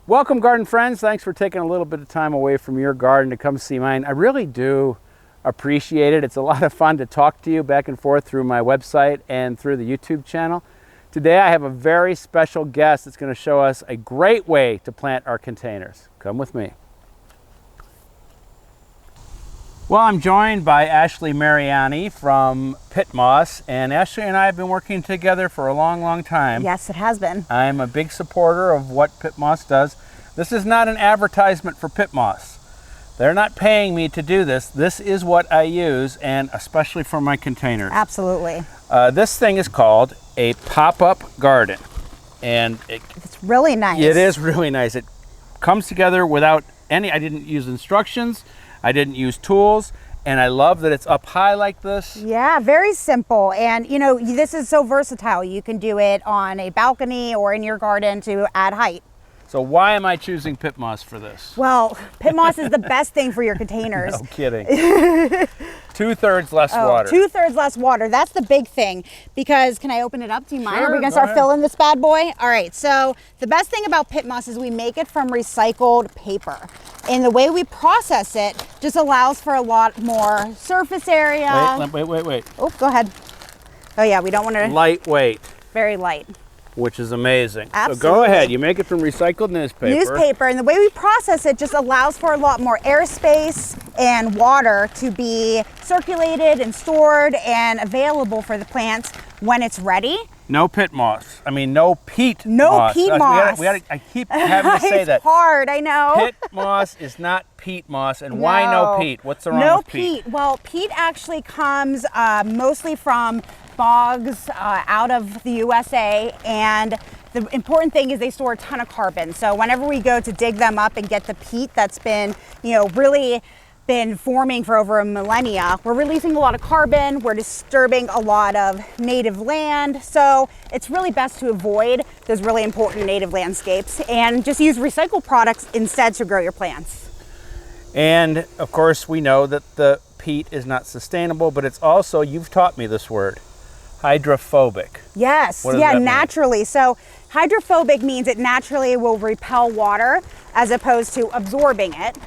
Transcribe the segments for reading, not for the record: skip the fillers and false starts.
Welcome, garden friends. Thanks for taking a little bit of time away from your garden to come see mine. I really do appreciate it. It's a lot of fun to talk to you back and forth through my website and through the YouTube channel. Today I have a very special guest that's going to show us a great way to plant our containers. Come with me. Well, I'm joined by Ashley Mariani from Pitt Moss, and Ashley and I have been working together for a long, long time. Yes, it has been. I'm a big supporter of what Pitt Moss does. This is not an advertisement for Pitt Moss. They're not paying me to do this. This is what I use, and especially for my containers. Absolutely. This thing is called a PopUp Garden, and it's really nice. It is really nice. It comes together without any, I didn't use instructions. I didn't use tools, and I love that it's up high like this. Yeah, very simple. And you know, this is so versatile. You can do it on a balcony or in your garden to add height. So why am I choosing Pitt Moss for this? Well, Pitt Moss is the best thing for your containers. No kidding. 2/3 less water. 2/3 less water. That's the big thing. Because, can I open it up? Do you mind? Sure, Are we going to start filling this bad boy? All right. So the best thing about Pitt Moss is we make it from recycled paper. And the way we process it just allows for a lot more surface area. Wait. Oh, go ahead. Oh yeah, we don't want to. Lightweight. Very light. Which is amazing. Absolutely. So go ahead, you make it from recycled newspaper. And the way we process it just allows for a lot more airspace and water to be circulated and stored and available for the plants when it's ready. No Pitt Moss. I mean, no peat no moss. Peat moss. I keep having to say that. It's hard, I know. Pitt Moss is not peat moss, and why no peat? What's the wrong with peat? Well, peat actually comes mostly from bogs out of the USA, and the important thing is they store a ton of carbon. So whenever we go to dig them up and get the peat that's been, really been forming for over a millennia, we're releasing a lot of carbon, we're disturbing a lot of native land. So it's really best to avoid those really important native landscapes and just use recycled products instead to grow your plants. And of course we know that the peat is not sustainable, but it's also, you've taught me this word, hydrophobic. Yes, yeah, naturally. So hydrophobic means it naturally will repel water as opposed to absorbing it.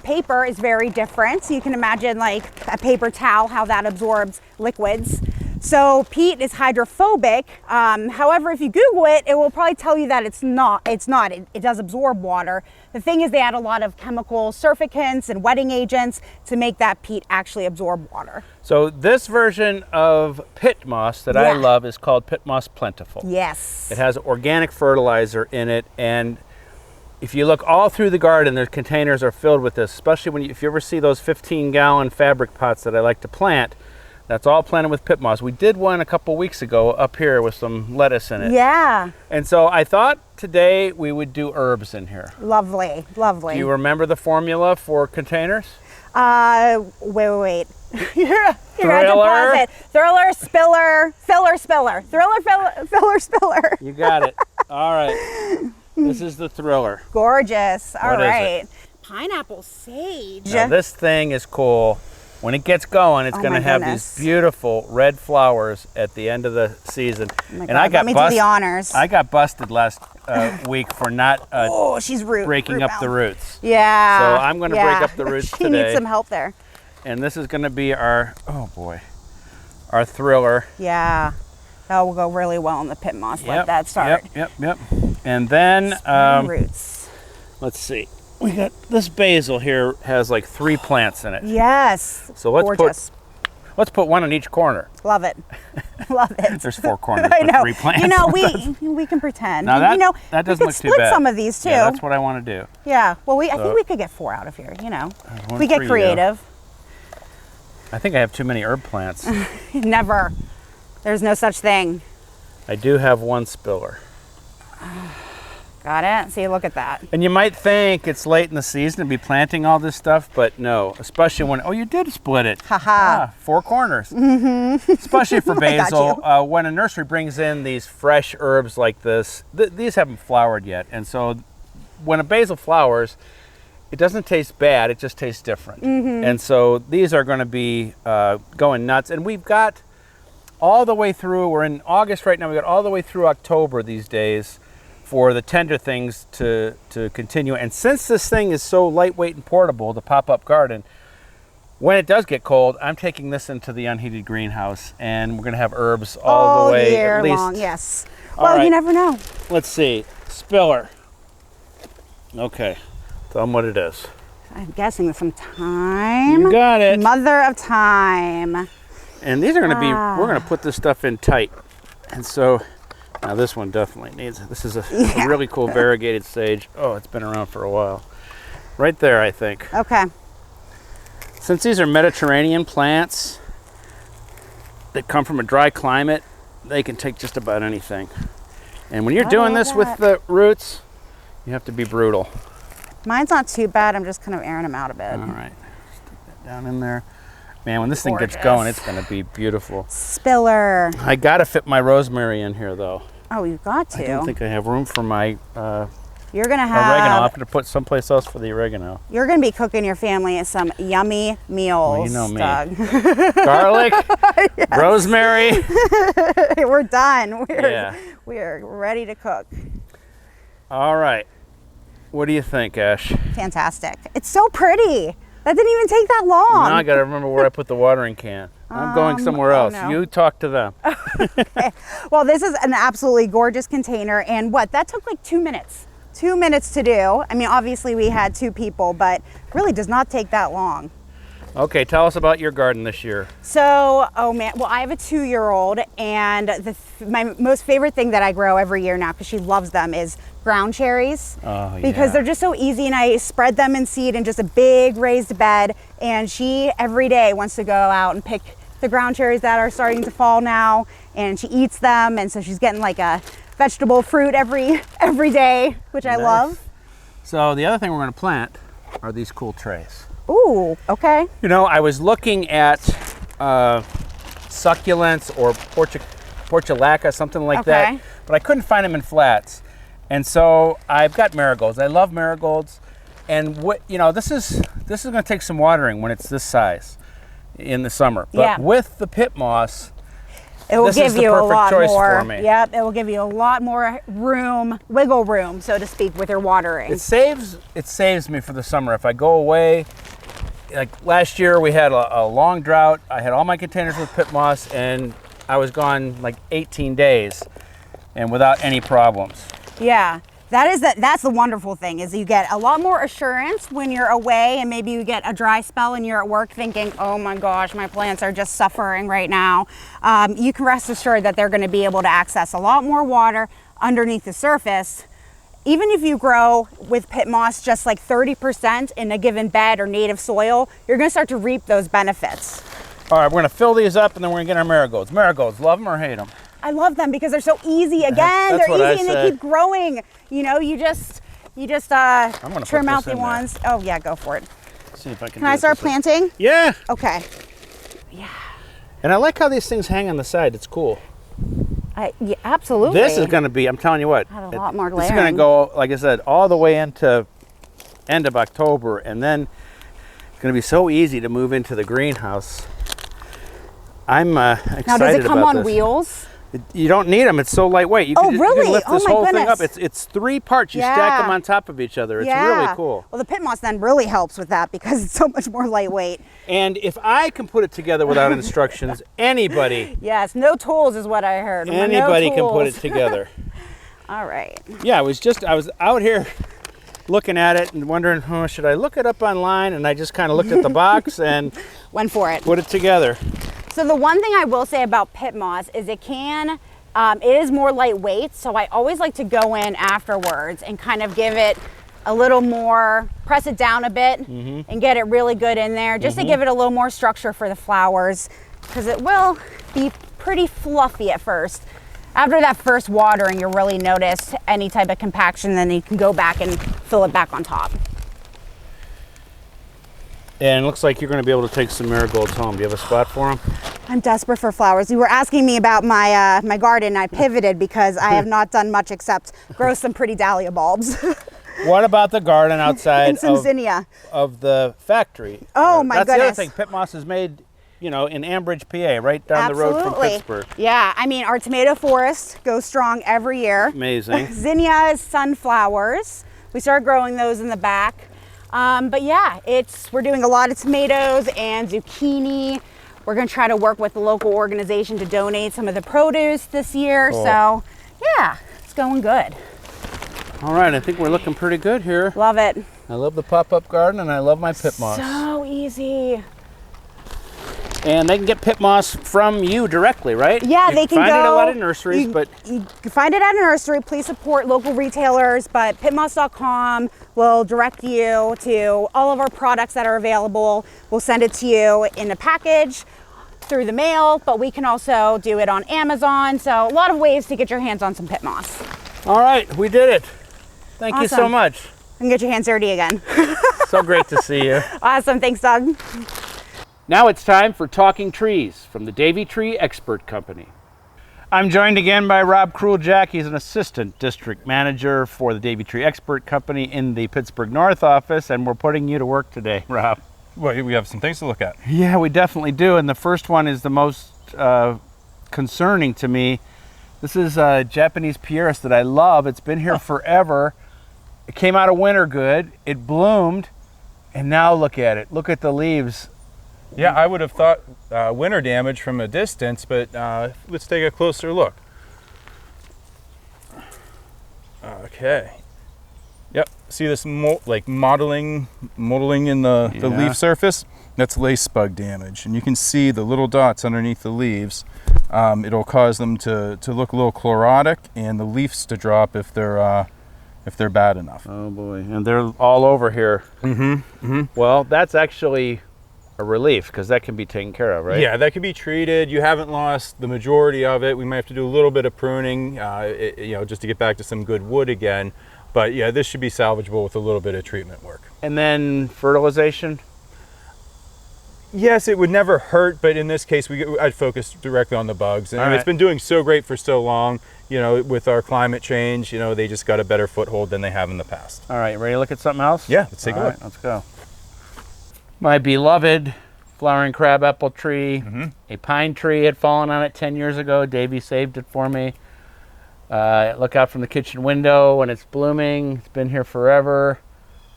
Paper is very different. So you can imagine like a paper towel, how that absorbs liquids. So peat is hydrophobic. However, if you Google it, it will probably tell you that it's not. It does absorb water. The thing is they add a lot of chemical surfactants and wetting agents to make that peat actually absorb water. So this version of Pitt Moss that I love is called Pitt Moss Plentiful. Yes. It has organic fertilizer in it, and if you look all through the garden, their containers are filled with this, especially if you ever see those 15-gallon fabric pots that I like to plant. That's all planted with Pitt Moss. We did one a couple weeks ago up here with some lettuce in it. Yeah. And so I thought today we would do herbs in here. Lovely, lovely. Do you remember the formula for containers? Wait. You're at the pause it. Thriller, spiller, filler, spiller. Thriller, filler, spiller. You got it. All right. This is the thriller. Gorgeous. All right. Is it? Pineapple sage. Now, this thing is cool. When it gets going, it's going to have these beautiful red flowers at the end of the season. Oh my God. I got do the honors. I got busted last week for not she's breaking up the roots. Yeah. So I'm going to break up the roots today. She needs some help there. And this is going to be our, our thriller. Yeah. That will go really well in the Pitt Moss. Let that start. Yep. And then, roots. Let's see. We got this basil here has like 3 plants in it. Yes. So let's put one in each corner. Love it. Love it. There's 4 corners, I know. 3 plants. You know, we can pretend. Now that doesn't look too bad. Split some of these too. Yeah, that's what I want to do. Yeah. Well, I think we could get 4 out of here. We get creative. I think I have too many herb plants. Never. There's no such thing. I do have 1 spiller. Got it? See, look at that. And you might think it's late in the season to be planting all this stuff, but no, especially when, you did split it. Haha. 4 corners. Mm-hmm. Especially for basil. When a nursery brings in these fresh herbs like this, these haven't flowered yet. And so when a basil flowers, it doesn't taste bad, it just tastes different. Mm-hmm. And so these are going to be going nuts. And we've got all the way through, we're in August right now, we've got all the way through October these days for the tender things to continue. And since this thing is so lightweight and portable, the pop-up garden, when it does get cold, I'm taking this into the unheated greenhouse, and we're going to have herbs all the way year at least. long. Yes. All Well, right. you never know. Let's see. Spiller. Okay. Tell them what it is. I'm guessing with some thyme. You got it. Mother of thyme. And these are going to be, we're going to put this stuff in tight. And so, now this one definitely needs, this is a really cool variegated sage. Oh, it's been around for a while. Right there, I think. Okay. Since these are Mediterranean plants that come from a dry climate, they can take just about anything. And when you're doing this with the roots, you have to be brutal. Mine's not too bad. I'm just kind of airing them out a bit. All right. Stick that down in there. Man, when this thing Gorgeous. gets going, it's going to be beautiful. Spiller. I got to fit my rosemary in here, though. Oh, you've got to. I don't think I have room for my You're gonna oregano. have. I'm going to put someplace else for the oregano. You're gonna be cooking your family some yummy meals. Well, you know me. Doug. Garlic, rosemary. We're done. Yeah. We're ready to cook. All right. What do you think, Ash? Fantastic. It's so pretty. That didn't even take that long. Now I got to remember where I put the watering can. I'm going somewhere else. no. You talk to them. Well, this is an absolutely gorgeous container, and that took like 2 minutes. 2 minutes to do. I mean, obviously we had 2 people, but really does not take that long. Okay, tell us about your garden this year. So, oh man, well, I have a 2-year-old, and my most favorite thing that I grow every year now, because she loves them, is ground cherries. Oh, because they're just so easy, and I spread them in seed in just a big raised bed, and she every day wants to go out and pick the ground cherries that are starting to fall now, and she eats them, and so she's getting like a vegetable fruit every day, which I love. So the other thing we're going to plant are these cool trays. Ooh, okay. You know, I was looking at succulents or portulaca, something like that, but I couldn't find them in flats. And so I've got marigolds. I love marigolds, and this is going to take some watering when it's this size in the summer. But with the Pitt Moss, it will give you a lot more. For me. Yep, it will give you a lot more room, wiggle room, so to speak, with your watering. It saves me for the summer. If I go away, like last year we had a long drought. I had all my containers with Pitt Moss, and I was gone like 18 days and without any problems. Yeah. That's the wonderful thing, is you get a lot more assurance when you're away, and maybe you get a dry spell and you're at work thinking, oh my gosh, my plants are just suffering right now. You can rest assured that they're going to be able to access a lot more water underneath the surface. Even if you grow with Pitt Moss just like 30% in a given bed or native soil, you're going to start to reap those benefits. All right, we're going to fill these up, and then we're going to get our marigolds. Marigolds, love them or hate them? I love them because they're so easy. Again, That's they're easy and they keep growing. You know, you just trim out the ones. Oh yeah, go for it. See if I can. Can I start planting? Yeah. Okay. Yeah. And I like how these things hang on the side. It's cool. Yeah, absolutely. This is going to be, I'm telling you what. Had a lot more This is going to go, like I said, all the way into end of October, and then it's going to be so easy to move into the greenhouse. I'm excited about this. Now, does it come on wheels? You don't need them. It's so lightweight. You can, really? You can lift this whole thing up. It's 3 parts. You stack them on top of each other. It's really cool. Well, the Pitt Moss then really helps with that because it's so much more lightweight. And if I can put it together without instructions, anybody. Yes, no tools is what I heard. Anybody can put it together. All right. Yeah, I was out here looking at it and wondering, should I look it up online? And I just kind of looked at the box and went for it. Put it together. So the one thing I will say about Pitt Moss is it is more lightweight, so I always like to go in afterwards and kind of give it a little more, press it down a bit and get it really good in there, just to give it a little more structure for the flowers, because it will be pretty fluffy at first. After that first watering, you'll really notice any type of compaction, then you can go back and fill it back on top. And it looks like you're going to be able to take some marigolds home. Do you have a spot for them? I'm desperate for flowers. You were asking me about my my garden. I pivoted because I have not done much except grow some pretty dahlia bulbs. What about the garden outside and some zinnia of the factory? Oh my goodness. That's the other thing. Pitt Moss is made you know, in Ambridge, PA, right down the road from Pittsburgh. Yeah, I mean, our tomato forest goes strong every year. Amazing. Zinnias, sunflowers. We started growing those in the back. But yeah, we're doing a lot of tomatoes and zucchini. We're gonna try to work with the local organization to donate some of the produce this year. Cool. So yeah, it's going good. All right, I think we're looking pretty good here. Love it. I love the pop-up garden and I love my Pitt Moss. So easy. And they can get Pitt Moss from you directly, right? Yeah, they can go. Find it at a lot of nurseries, but you can find it at a nursery. Please support local retailers, but pittmoss.com will direct you to all of our products that are available. We'll send it to you in a package through the mail, but we can also do it on Amazon. So a lot of ways to get your hands on some Pitt Moss. All right, we did it. Thank you so much. And get your hands dirty again. So great to see you. Awesome, thanks, Doug. Now it's time for Talking Trees from the Davey Tree Expert Company. I'm joined again by Rob Kruljac. He's an assistant district manager for the Davey Tree Expert Company in the Pittsburgh North office, and we're putting you to work today, Rob. Well, we have some things to look at. Yeah, we definitely do, and the first one is the most concerning to me. This is a Japanese pieris that I love. It's been here forever. It came out of winter good. It bloomed, and now look at it. Look at the leaves. Yeah, I would have thought winter damage from a distance, but let's take a closer look. Okay. Yep. See this mottling in the leaf surface? That's lace bug damage, and you can see the little dots underneath the leaves. It'll cause them to look a little chlorotic, and the leaves to drop if they're bad enough. Oh boy, and they're all over here. Well, that's actually a relief because that can be taken care of, right? Yeah, that can be treated. You haven't lost the majority of it. We might have to do a little bit of pruning, just to get back to some good wood again. But yeah, this should be salvageable with a little bit of treatment work. And then fertilization? Yes, it would never hurt, but in this case, I'd focus directly on the bugs. And it's been doing so great for so long, with our climate change, they just got a better foothold than they have in the past. All right, ready to look at something else? Yeah, let's take a look. Let's go. My beloved flowering crabapple tree. A pine tree had fallen on it 10 years ago. Davey saved it for me. Look out from the kitchen window when it's blooming. It's been here forever.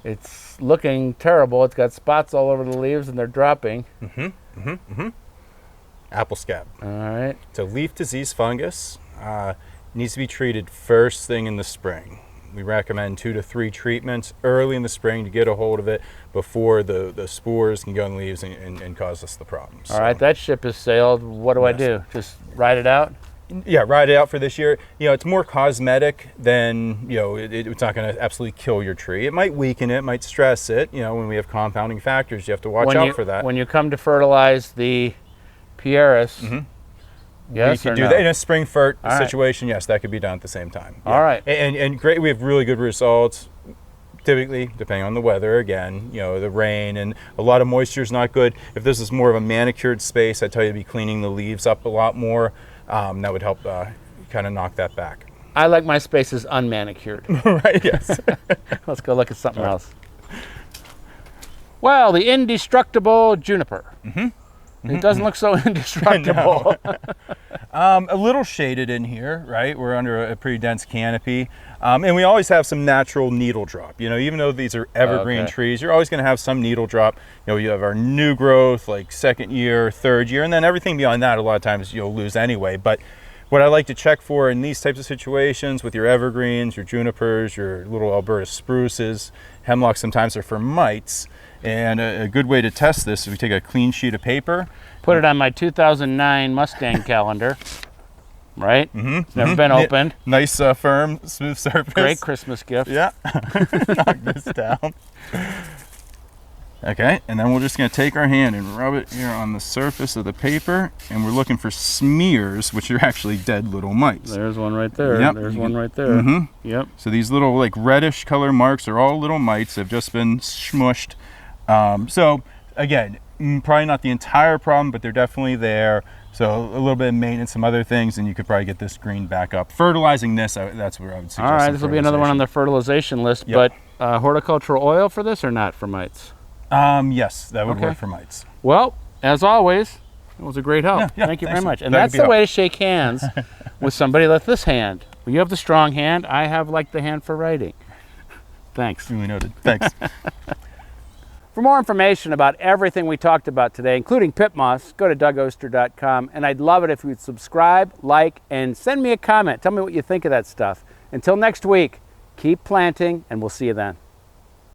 It's looking terrible. It's got spots all over the leaves and they're dropping. Apple scab. All right. It's a leaf disease fungus. Needs to be treated first thing in the spring. We recommend 2 to 3 treatments early in the spring to get a hold of it before the spores can go in the leaves and cause us the problems. All right, that ship has sailed. What do I do? Just ride it out? Yeah, ride it out for this year. It's more cosmetic than, it's not going to absolutely kill your tree. It might weaken it, might stress it. When we have compounding factors, you have to watch out for that. When you come to fertilize the pieris, yes, we could do that in a spring fert situation. Yes, that could be done at the same time. Yeah. All right, and great. We have really good results. Typically, depending on the weather, again, the rain and a lot of moisture is not good. If this is more of a manicured space, I'd tell you to be cleaning the leaves up a lot more. That would help kind of knock that back. I like my spaces unmanicured. Right, yes. Let's go look at something else. Well, the indestructible juniper. It doesn't look so indestructible. A little shaded in here, right? We're under a pretty dense canopy. And we always have some natural needle drop. Even though these are evergreen trees, you're always going to have some needle drop. You have our new growth, like second year, third year, and then everything beyond that, a lot of times you'll lose anyway. But what I like to check for in these types of situations with your evergreens, your junipers, your little Alberta spruces, hemlocks sometimes are for mites. And a good way to test this is we take a clean sheet of paper. Put it on my 2009 Mustang calendar, right? Never been opened. Nice, firm, smooth surface. Great Christmas gift. Yeah. Knock this down. Okay, and then we're just going to take our hand and rub it here on the surface of the paper, and we're looking for smears, which are actually dead little mites. There's one right there. Yep. There's one right there. Yep. So these little reddish color marks are all little mites. They've just been smushed. So again, probably not the entire problem, but they're definitely there. So a little bit of maintenance, some other things, and you could probably get this green back up. Fertilizing this, that's where I would suggest. All right, this will be another one on the fertilization list, but horticultural oil for this or not for mites? Yes, that would work for mites. Well, as always, It was a great help. Yeah, Thank you very thanks. much. And Glad to that's be the help. way to shake hands with somebody like this hand. Well, you have the strong hand. I have like the hand for writing. Thanks. Duly noted. Thanks. For more information about everything we talked about today, including Pitt Moss, go to dougoster.com. And I'd love it if you'd subscribe, like, and send me a comment. Tell me what you think of that stuff. Until next week, keep planting, and we'll see you then.